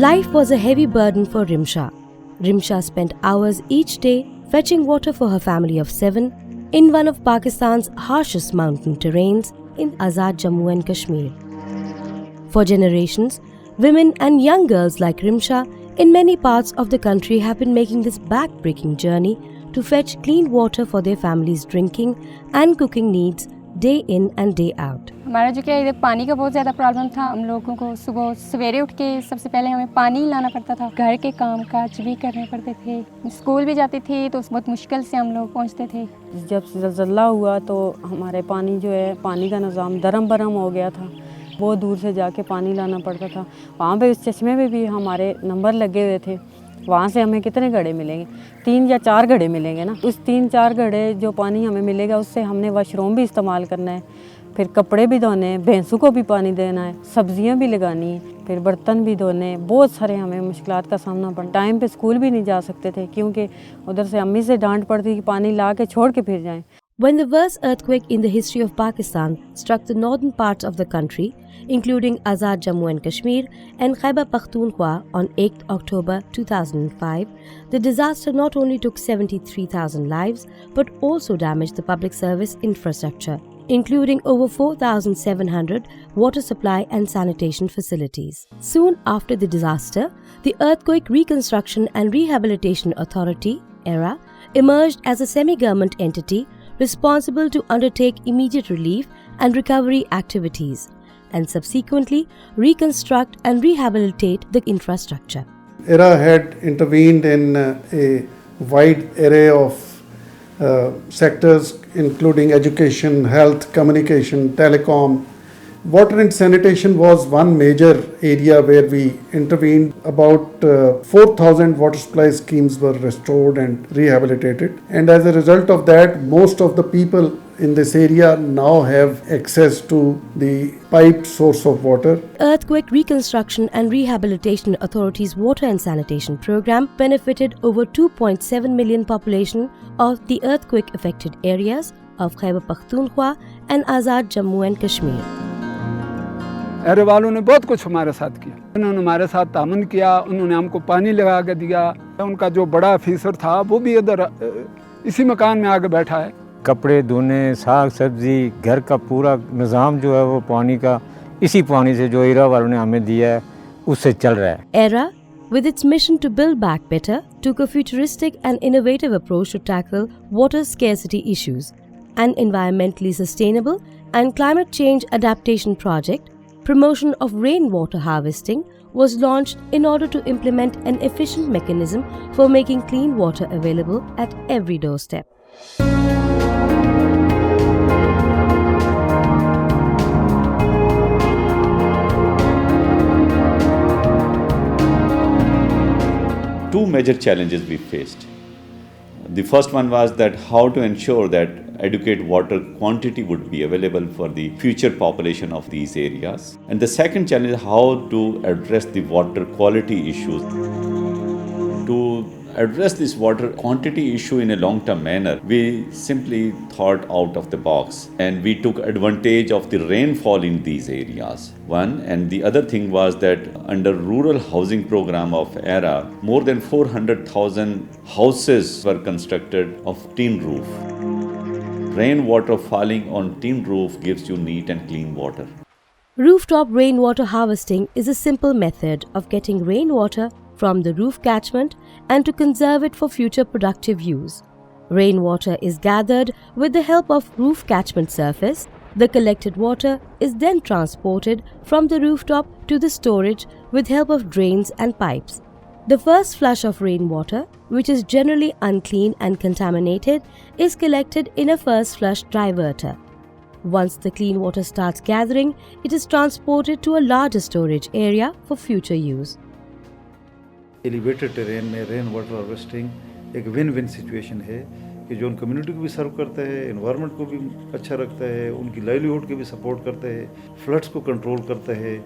Life was a heavy burden for Rimsha. Rimsha spent hours each day fetching water for her family of 7 in one of Pakistan's harshest mountain terrains in Azad Jammu and Kashmir. For generations, women and young girls like Rimsha in many parts of the country have been making this back-breaking journey to fetch clean water for their families' drinking and cooking needs day in and day out. हमारा जो क्या इधर पानी का बहुत ज़्यादा problem था। हम लोगों को सुबह सवेरे उठ के सबसे पहले हमें पानी लाना पड़ता था, घर के काम काज भी करने पड़ते थे, स्कूल भी जाती थी तो बहुत मुश्किल से हम लोग पहुंचते थे। जब ज़लज़ला हुआ तो हमारे पानी जो है पानी का निज़ाम दरम बरम हो गया था, बहुत दूर से जाके पानी लाना पड़ता था। वहाँ पे उस चश्मे में भी हमारे नंबर लगे हुए थे, वहाँ से हमें कितने घड़े मिलेंगे? 3 या 4 घड़े मिलेंगे ना। उस 3-4 घड़े जो पानी हमें मिलेगा उससे हमने वॉशरूम भी इस्तेमाल करना है, फिर कपड़े भी धोने हैं, भैंसों को भी पानी देना है, सब्जियां भी लगानी है, फिर बर्तन भी धोने हैं। बहुत सारे हमें मुश्किलात का सामना पड़ा। टाइम पे स्कूल भी नहीं जा सकते थे क्योंकि उधर से अम्मी से डांट पड़ती कि पानी ला के छोड़ के फिर जाएं। When the worst earthquake in the history of Pakistan struck the northern parts of the country, including Azad Jammu and Kashmir and Khyber Pakhtunkhwa on 8 October 2005, the disaster not only took 73,000 lives but also damaged the public service infrastructure, including over 4,700 water supply and sanitation facilities. Soon after the disaster, the Earthquake Reconstruction and Rehabilitation Authority, ERRA, emerged as a semi-government entity responsible to undertake immediate relief and recovery activities, and subsequently reconstruct and rehabilitate the infrastructure. ERRA had intervened in a wide array of sectors including education, health, communication, telecom. Water and sanitation was one major area where we intervened. About 4,000 water supply schemes were restored and rehabilitated. And as a result of that, most of the people in this area now have access to the piped source of water. Earthquake Reconstruction and Rehabilitation Authority's Water and Sanitation program benefited over 2.7 million population of the earthquake affected areas of Khyber Pakhtunkhwa and Azad Jammu and Kashmir. Array वालों ने बहुत कुछ हमारे साथ किया, उन्होंने हमारे साथ तामन किया, उन्होंने हमको पानी लगा के दिया। उनका जो बड़ा ऑफिसर था वो भी इधर इसी मकान में आके बैठा है। कपड़े धोने, साग सब्जी, घर का पूरा निज़ाम जो है वो पानी का इसी पानी से जो ERRA वालों ने हमें दिया है उससे चल रहा है। ERRA, with its mission to build back better, took a futuristic and innovative approach to tackle water scarcity issues. An environmentally sustainable and climate change adaptation project, promotion of rainwater harvesting, was launched in order to implement an efficient mechanism for making clean water available at every doorstep. Two major challenges we faced. The first one was that how to ensure that adequate water quantity would be available for the future population of these areas. And the second challenge is how to address the water quality issues. To address this water quantity issue in a long-term manner, we simply thought out of the box and we took advantage of the rainfall in these areas. One, and the other thing was that under rural housing program of ERRA, more than 400,000 houses were constructed of tin roof. Rainwater falling on tin roof gives you neat and clean water. Rooftop rainwater harvesting is a simple method of getting rainwater from the roof catchment and to conserve it for future productive use. Rainwater is gathered with the help of roof catchment surface. The collected water is then transported from the rooftop to the storage with help of drains and pipes. The first flush of rainwater, which is generally unclean and contaminated, is collected in a first flush diverter. Once the clean water starts gathering, it is transported to a larger storage area for future use. Elevated terrain में rain water harvesting एक win win situation है कि जो उन community को भी सर्व करता है, एनवायरनमेंट को भी अच्छा रखता है, उनकी लाइवलीहुड के भी सपोर्ट करता है, फ्लड्स को कंट्रोल करता है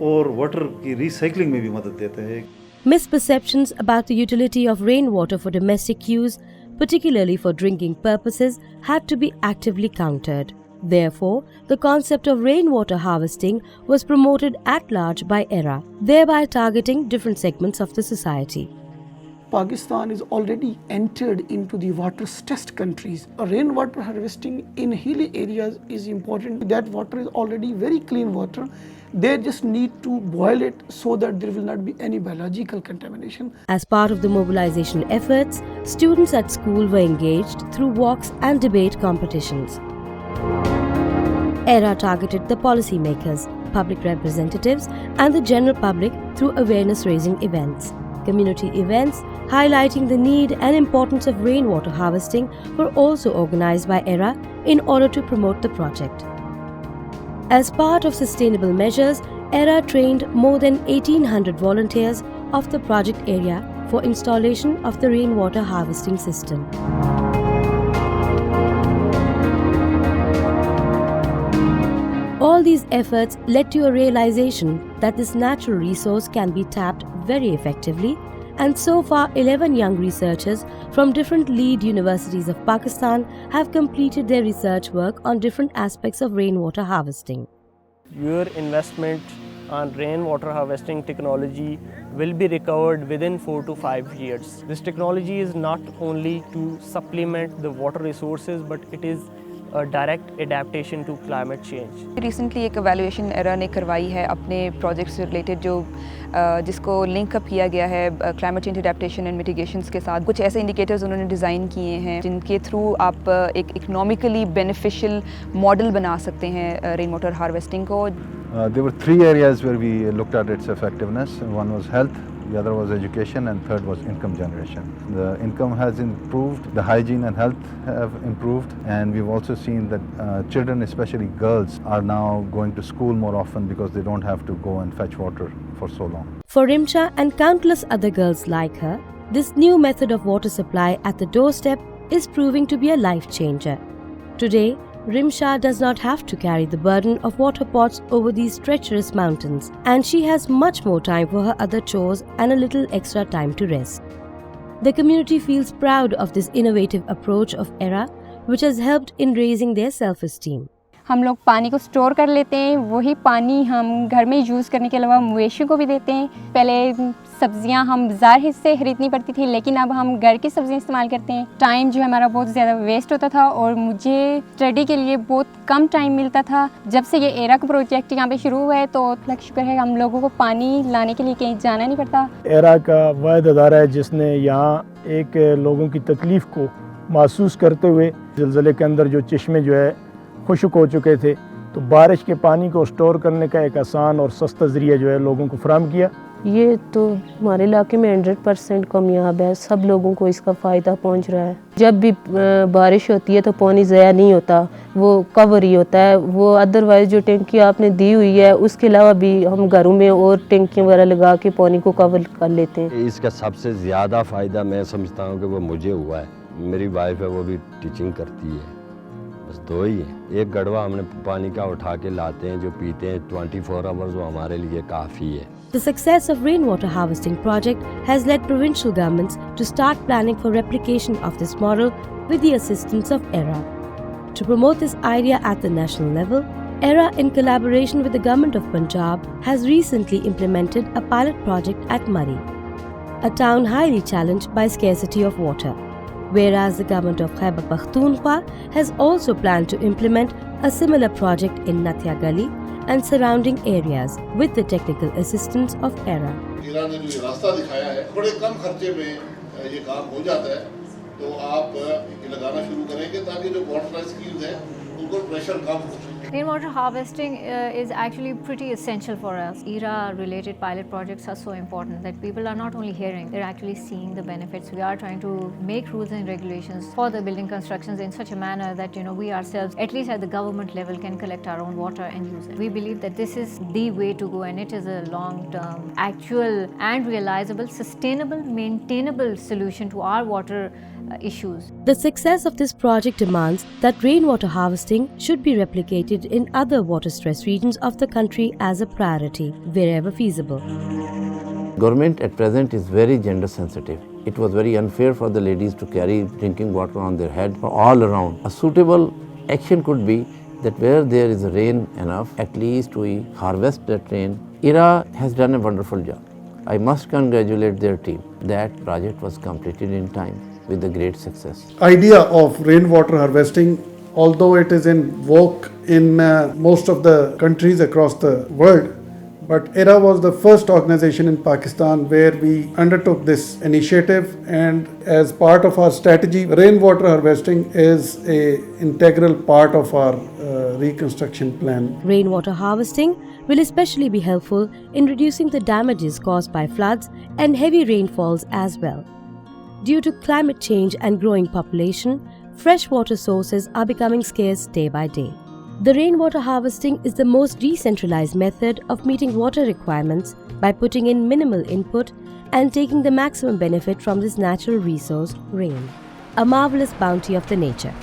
और वाटर की रिसाइकलिंग में भी मदद देता है। Misperceptions about the utility of rainwater for domestic use, particularly for drinking purposes, had to be actively countered. Therefore, the concept of rainwater harvesting was promoted at large by ERRA, thereby targeting different segments of the society. Pakistan is already entered into the water-stressed countries. Rainwater harvesting in hilly areas is important. That water is already very clean water. They just need to boil it so that there will not be any biological contamination. As part of the mobilization efforts, students at school were engaged through walks and debate competitions. ERRA targeted the policymakers, public representatives, and the general public through awareness-raising events. Community events highlighting the need and importance of rainwater harvesting were also organized by ERRA in order to promote the project. As part of sustainable measures, ERRA trained more than 1,800 volunteers of the project area for installation of the rainwater harvesting system. All these efforts led to a realization that this natural resource can be tapped very effectively, and so far 11 young researchers from different lead universities of Pakistan have completed their research work on different aspects of rainwater harvesting. Your investment on rainwater harvesting technology will be recovered within 4 to 5 years. This technology is not only to supplement the water resources, but it is a direct adaptation to climate change. Recently एक evaluation ERRA ने करवाई है अपने project से related जो जिसको link up किया गया है climate change adaptation and mitigations के साथ कुछ ऐसे indicators उन्होंने design किए हैं जिनके through आप एक economically beneficial model बना सकते हैं rainwater harvesting को. There were 3 areas where we looked at its effectiveness. One was health, the other was education, and third was income generation. The income has improved, the hygiene and health have improved, and we've also seen that children, especially girls, are now going to school more often because they don't have to go and fetch water for so long. For Rimsha and countless other girls like her, this new method of water supply at the doorstep is proving to be a life changer. Today, Rimsha does not have to carry the burden of water pots over these treacherous mountains, and she has much more time for her other chores and a little extra time to rest. The community feels proud of this innovative approach of ERRA, which has helped in raising their self-esteem. हम लोग पानी को store कर लेते हैं, वही पानी हम घर में यूज़ करने के अलावा मवेशियों को भी देते हैं. पहले सब्जियां हम बाजार से खरीदनी पड़ती थी, लेकिन अब हम घर की सब्जियां इस्तेमाल करते हैं. टाइम जो है हमारा बहुत ज़्यादा वेस्ट होता था और मुझे स्टडी के लिए बहुत कम टाइम मिलता था. जब से ये ERRA का प्रोजेक्ट यहाँ पे शुरू हुआ है तो अल्लाह का शुक्र है हम लोगों को पानी लाने के लिए कहीं जाना नहीं पड़ता. ERRA का वाहिद अदारा है जिसने यहाँ एक लोगों की तकलीफ़ को महसूस करते हुए ज़िलज़ले के अंदर जो चश्मे जो है खुश्क हो चुके थे, तो बारिश के पानी को स्टोर करने का एक आसान और सस्ता ज़रिया जो है लोगों को फराहम किया. ये तो हमारे इलाके में 100% कामयाब है, सब लोगों को इसका फ़ायदा पहुंच रहा है. जब भी बारिश होती है तो पानी ज़ाया नहीं होता, वो कवर ही होता है. वो अदरवाइज़ जो टंकी आपने दी हुई है उसके अलावा भी हम घरों में और टंकियाँ वगैरह लगा के पानी को कवर कर लेते हैं. इसका सबसे ज़्यादा फ़ायदा मैं समझता हूँ कि वो मुझे हुआ है. मेरी वाइफ है, वो भी टीचिंग करती है, बस 2 ही है. एक गड़वा हमने पानी का उठा के लाते हैं जो पीते हैं 24 आवर्स, वो हमारे लिए काफ़ी है. The success of rainwater harvesting project has led provincial governments to start planning for replication of this model with the assistance of ERRA. To promote this idea at the national level, ERRA, in collaboration with the government of Punjab, has recently implemented a pilot project at Murree, a town highly challenged by scarcity of water. Whereas the government of Khyber Pakhtunkhwa has also planned to implement a similar project in Nathia Gali and surrounding areas with the technical assistance of ERRA. ERRA ने जो रास्ता दिखाया है, बड़े कम खर्चे में ये काम हो जाता है, तो आप ये लगाना शुरू करेंगे ताकि जो वाटर स्कीम्स हैं उनको प्रेशर कम हो. Rainwater harvesting is actually pretty essential for us. ERRA-related pilot projects are so important that people are not only hearing, they're actually seeing the benefits. We are trying to make rules and regulations for the building constructions in such a manner that we ourselves, at least at the government level, can collect our own water and use it. We believe that this is the way to go, and it is a long-term, actual and realizable, sustainable, maintainable solution to our water issues. The success of this project demands that rainwater harvesting should be replicated in other water-stressed regions of the country as a priority, wherever feasible. Government at present is very gender sensitive. It was very unfair for the ladies to carry drinking water on their head for all around. A suitable action could be that where there is rain enough, at least we harvest that rain. ERRA has done a wonderful job. I must congratulate their team. That project was completed in time with a great success. Idea of rainwater harvesting, although it is in vogue in most of the countries across the world, but ERRA was the first organization in Pakistan where we undertook this initiative, and as part of our strategy, rainwater harvesting is an integral part of our reconstruction plan. Rainwater harvesting will especially be helpful in reducing the damages caused by floods and heavy rainfalls as well. Due to climate change and growing population, fresh water sources are becoming scarce day by day. The rainwater harvesting is the most decentralized method of meeting water requirements by putting in minimal input and taking the maximum benefit from this natural resource, rain, a marvelous bounty of the nature.